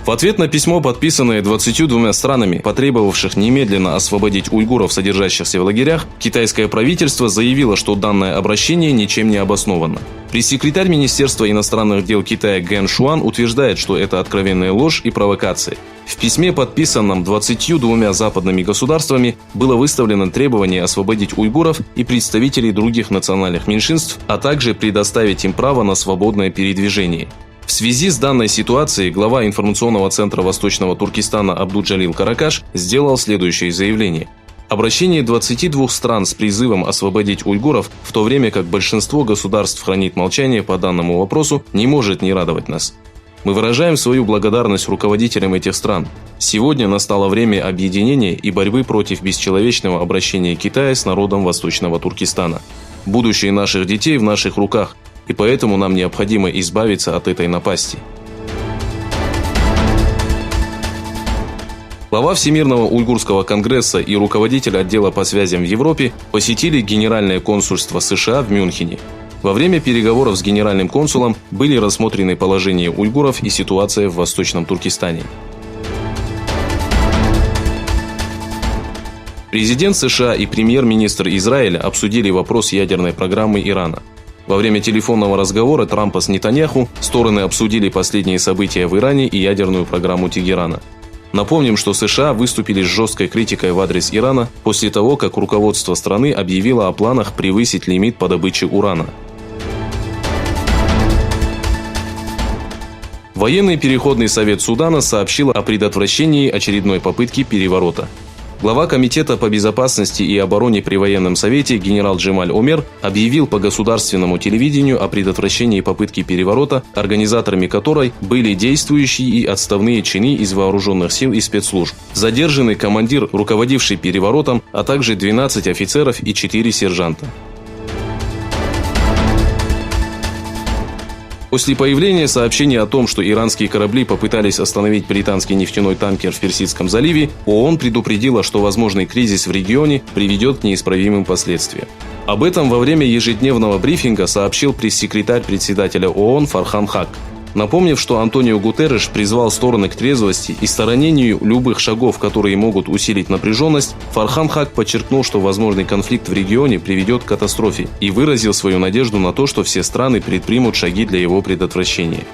В ответ на письмо, подписанное 22 странами, потребовавших немедленно освободить уйгуров, содержащихся в лагерях, китайское правительство заявило, что данное обращение ничем не обосновано. Пресс-секретарь Министерства иностранных дел Китая Гэн Шуан утверждает, что это откровенная ложь и провокация. В письме, подписанном 22 западными государствами, было выставлено требование освободить уйгуров и представителей других национальных меньшинств, а также предоставить им право на свободное передвижение. В связи с данной ситуацией глава информационного центра Восточного Туркестана Абдуджалил Каракаш сделал следующее заявление. Обращение 22 стран с призывом освободить уйгуров, в то время как большинство государств хранит молчание по данному вопросу, не может не радовать нас. Мы выражаем свою благодарность руководителям этих стран. Сегодня настало время объединения и борьбы против бесчеловечного обращения Китая с народом Восточного Туркестана. Будущее наших детей в наших руках, и поэтому нам необходимо избавиться от этой напасти. Глава Всемирного уйгурского конгресса и руководитель отдела по связям в Европе посетили Генеральное консульство США в Мюнхене. Во время переговоров с генеральным консулом были рассмотрены положение уйгуров и ситуация в Восточном Туркестане. Президент США и премьер-министр Израиля обсудили вопрос ядерной программы Ирана. Во время телефонного разговора Трампа с Нетаньяху стороны обсудили последние события в Иране и ядерную программу Тегерана. Напомним, что США выступили с жесткой критикой в адрес Ирана после того, как руководство страны объявило о планах превысить лимит по добыче урана. Военный переходный совет Судана сообщил о предотвращении очередной попытки переворота. Глава Комитета по безопасности и обороне при военном совете генерал Джемаль Омер объявил по государственному телевидению о предотвращении попытки переворота, организаторами которой были действующие и отставные чины из вооруженных сил и спецслужб. Задержаны командир, руководивший переворотом, а также 12 офицеров и 4 сержанта. После появления сообщения о том, что иранские корабли попытались остановить британский нефтяной танкер в Персидском заливе, ООН предупредила, что возможный кризис в регионе приведет к неисправимым последствиям. Об этом во время ежедневного брифинга сообщил пресс-секретарь председателя ООН Фархан Хак, напомнив, что Антонио Гутерреш призвал стороны к трезвости и сторонению любых шагов, которые могут усилить напряженность. Фархан Хак подчеркнул, что возможный конфликт в регионе приведет к катастрофе, и выразил свою надежду на то, что все страны предпримут шаги для его предотвращения.